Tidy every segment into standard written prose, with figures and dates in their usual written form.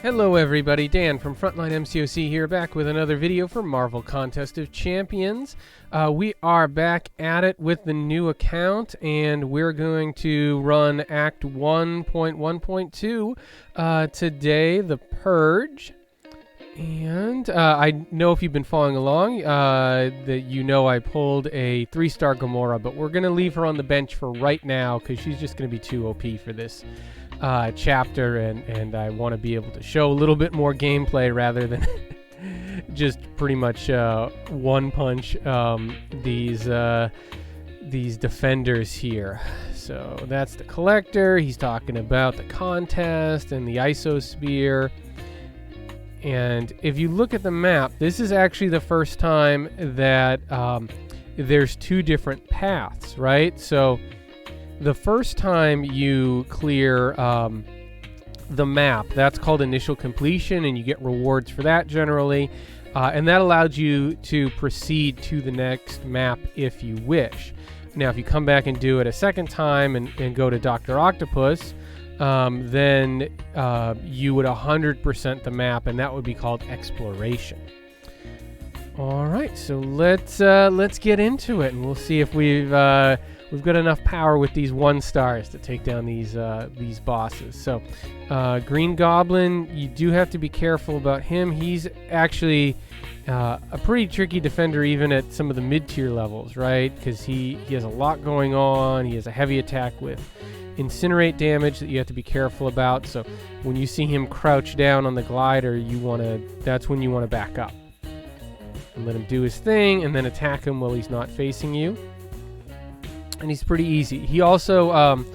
Hello everybody, Dan from Frontline MCOC here, back with another video for Marvel Contest of Champions. We are back at it with the new account, and we're going to run Act 1.1.2 today, The Purge. And I know if you've been following along that you know I pulled a 3-star Gamora, but we're going to leave her on the bench for right now because she's just going to be too OP for this chapter, and I want to be able to show a little bit more gameplay rather than just pretty much one punch these defenders here. So that's the collector. He's talking about the contest and the isosphere. And if you look at the map, this is actually the first time that there's two different paths, right? So the first time you clear the map, that's called initial completion, and you get rewards for that generally. And that allows you to proceed to the next map if you wish. Now, if you come back and do it a second time and go to Dr. Octopus, then you would 100% the map, and that would be called exploration. All right, so let's get into it, and we'll see if we've got enough power with these 1-stars to take down these bosses. So, Green Goblin, you do have to be careful about him. He's actually a pretty tricky defender even at some of the mid-tier levels, right? Because he has a lot going on. He has a heavy attack with incinerate damage that you have to be careful about. So when you see him crouch down on the glider, that's when you want to back up and let him do his thing, and then attack him while he's not facing you. And he's pretty easy. He also,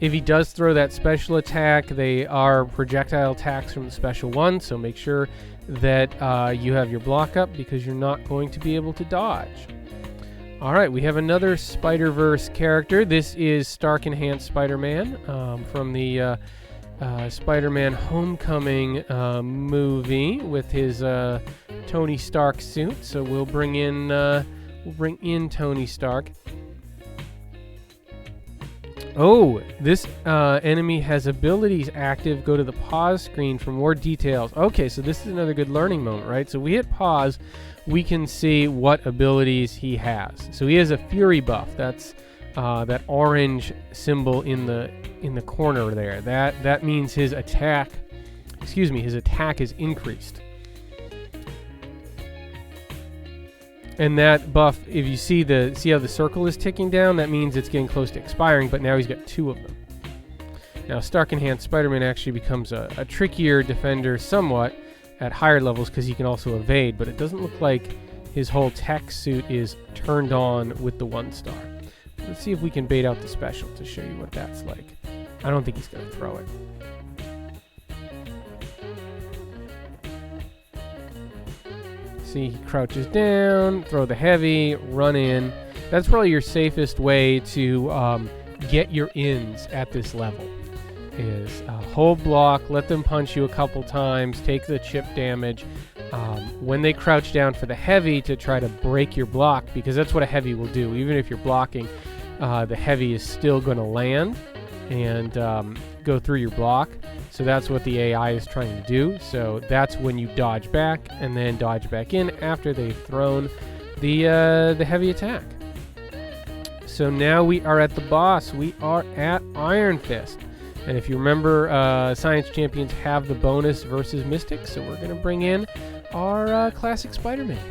if he does throw that special attack, they are projectile attacks from the special one, so make sure that you have your block up, because you're not going to be able to dodge. All right, we have another Spider-Verse character. This is Stark Enhanced Spider-Man from the Spider-Man Homecoming movie with his Tony Stark suit. So we'll bring in Tony Stark. Oh, this enemy has abilities active. Go to the pause screen for more details. Okay, so this is another good learning moment, right? So we hit pause, we can see what abilities he has. So he has a Fury buff. That's that orange symbol in the corner there. That means his attack is increased. And that buff, if you see how the circle is ticking down, that means it's getting close to expiring, but now he's got 2 of them. Now, Stark Enhanced Spider-Man actually becomes a trickier defender somewhat at higher levels because he can also evade, but it doesn't look like his whole tech suit is turned on with the 1-star. Let's see if we can bait out the special to show you what that's like. I don't think he's going to throw it. See, he crouches down, throw the heavy, run in. That's probably your safest way to get your ins at this level. Is hold block, let them punch you a couple times, take the chip damage. When they crouch down for the heavy, to try to break your block, because that's what a heavy will do. Even if you're blocking, the heavy is still going to land and go through your block. So that's what the AI is trying to do. So that's when you dodge back and then dodge back in after they've thrown the heavy attack. So now we are at the boss. We are at Iron Fist. And if you remember, Science Champions have the bonus versus Mystics, so we're going to bring in our classic Spider-Man.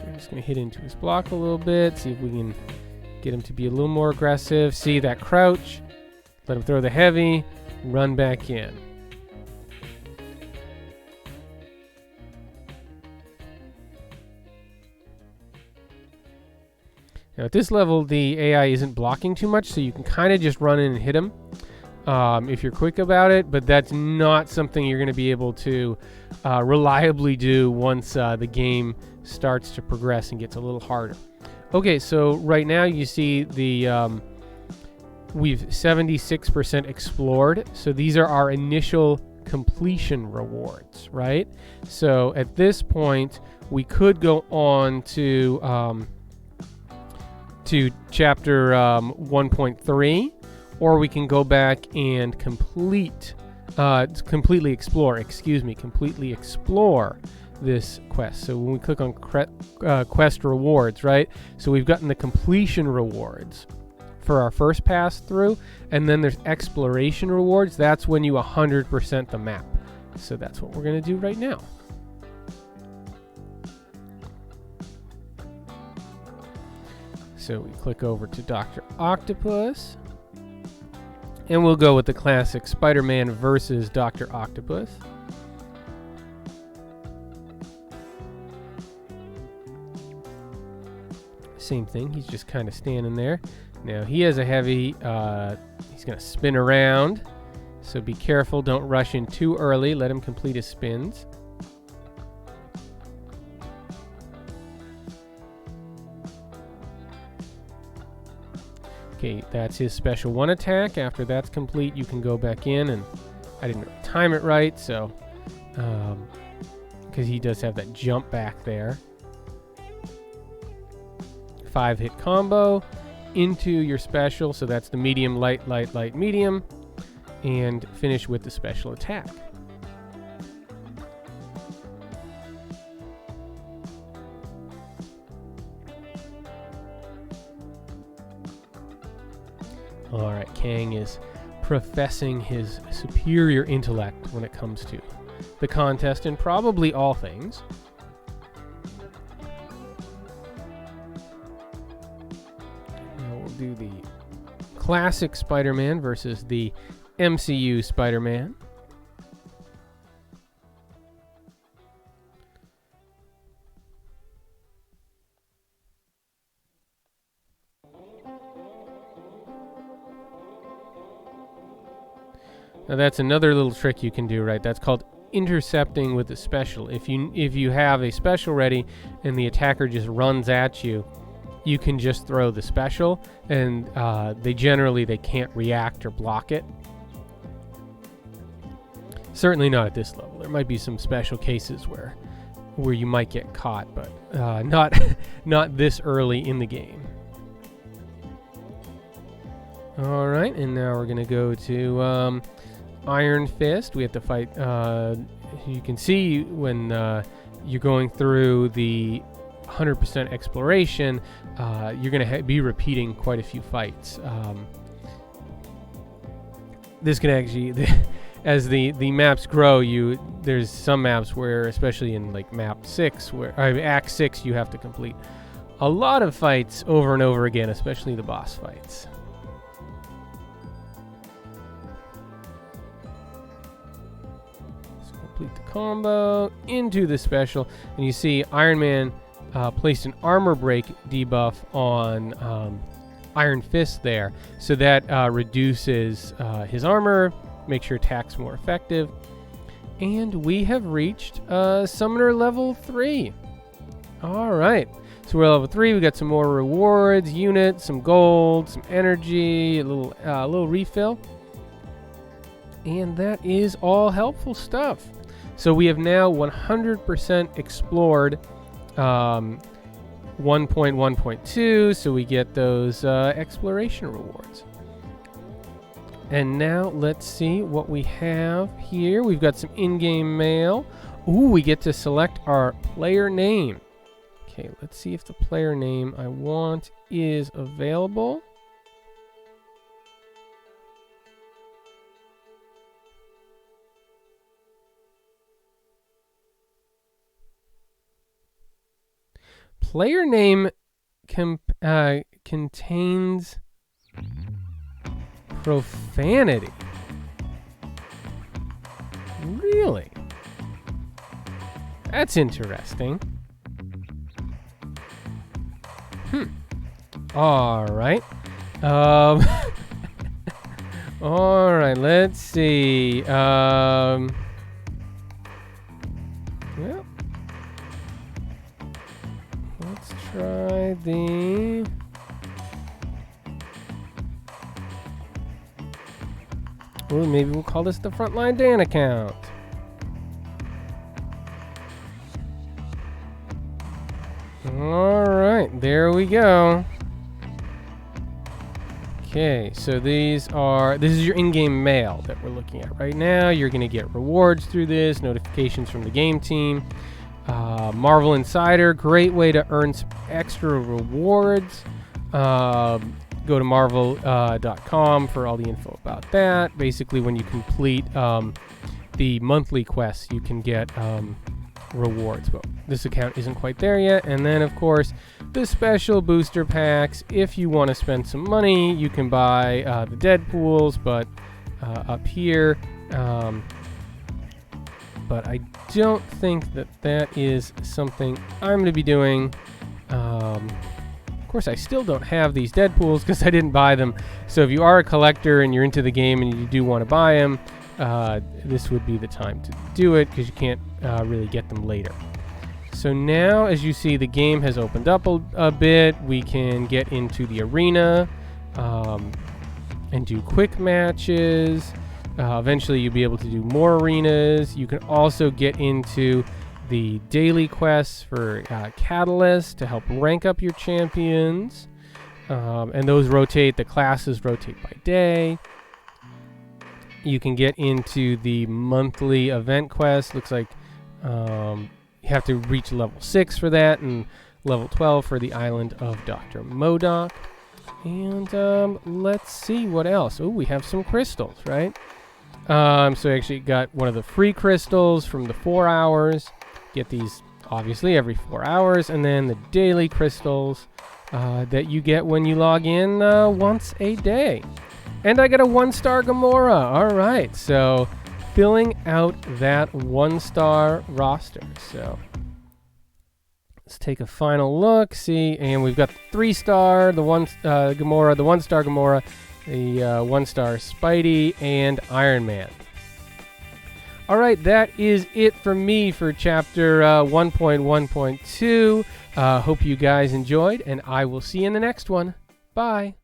We're just going to hit into his block a little bit, see if we can get him to be a little more aggressive. See that crouch, let him throw the heavy, run back in. Now at this level, the AI isn't blocking too much, so you can kind of just run in and hit him if you're quick about it, but that's not something you're going to be able to reliably do once the game starts to progress and gets a little harder. Okay, so right now you see we've 76% explored, so these are our initial completion rewards, right? So at this point, we could go on to chapter 1.3, or we can go back and completely explore this quest. So when we click on quest rewards, right? So we've gotten the completion rewards for our first pass through, and then there's exploration rewards. That's when you 100% the map. So that's what we're going to do right now. So we click over to Dr. Octopus, and we'll go with the classic Spider-Man versus Dr. Octopus. Same thing, he's just kind of standing there. Now he has a heavy, he's going to spin around, so be careful, don't rush in too early, let him complete his spins. Okay, that's his special 1 attack. After that's complete, you can go back in, and I didn't time it right, so, because he does have that jump back there. 5-hit combo into your special, so that's the medium, light, light, light, medium, and finish with the special attack. Alright, Kang is professing his superior intellect when it comes to the contest in probably all things. Do the classic Spider-Man versus the MCU Spider-Man. Now that's another little trick you can do, right? That's called intercepting with the special. If you have a special ready and the attacker just runs at you, you can just throw the special, and they can't react or block it. Certainly not at this level. There might be some special cases where you might get caught, but not this early in the game. All right, and now we're gonna go to Iron Fist. We have to fight. You can see when you're going through the 100% exploration, you're going to be repeating quite a few fights. This can actually, as the maps grow, there's some maps where, especially in like map 6, Act 6, you have to complete a lot of fights over and over again, especially the boss fights. So complete the combo into the special, and you see Iron Man placed an armor break debuff on Iron Fist there, so that reduces his armor, makes your attacks more effective, and we have reached Summoner level 3. All right, so we're level 3. We got some more rewards, units, some gold, some energy, a little refill, and that is all helpful stuff. So we have now 100% explored 1.1.2, so we get those exploration rewards. And now let's see what we have here. We've got some in-game mail. Ooh, we get to select our player name. Okay, let's see if the player name I want is available. Player name contains profanity. Really? That's interesting. All right. All right. Let's see. Well. Let's try the. Well, maybe we'll call this the Frontline Dan account. All right, there we go. Okay, so this is your in-game mail that we're looking at right now. You're going to get rewards through this, notifications from the game team. Marvel Insider, great way to earn some extra rewards. Go to marvel.com for all the info about that. Basically, when you complete the monthly quests, you can get rewards, but this account isn't quite there yet. And then, of course, the special booster packs. If you want to spend some money, you can buy the Deadpools, but up here. But I don't think that is something I'm going to be doing. Of course, I still don't have these Deadpools because I didn't buy them. So if you are a collector and you're into the game and you do want to buy them, this would be the time to do it because you can't really get them later. So now, as you see, the game has opened up a bit. We can get into the arena and do quick matches. Eventually, you'll be able to do more arenas. You can also get into the daily quests for Catalyst to help rank up your champions. And those rotate, the classes rotate by day. You can get into the monthly event quest. Looks like you have to reach level 6 for that, and level 12 for the island of Dr. Modoc. And let's see what else. Oh, we have some crystals, right? So I actually got one of the free crystals from the 4 hours. Get these, obviously, every 4 hours. And then the daily crystals that you get when you log in once a day. And I got a 1-star Gamora. All right, so filling out that 1-star roster. So let's take a final look. See, and we've got the 3-star, the Gamora, the 1-star Gamora, the 1-star Spidey, and Iron Man. All right, that is it for me for chapter 1.1.2. Hope you guys enjoyed, and I will see you in the next one. Bye.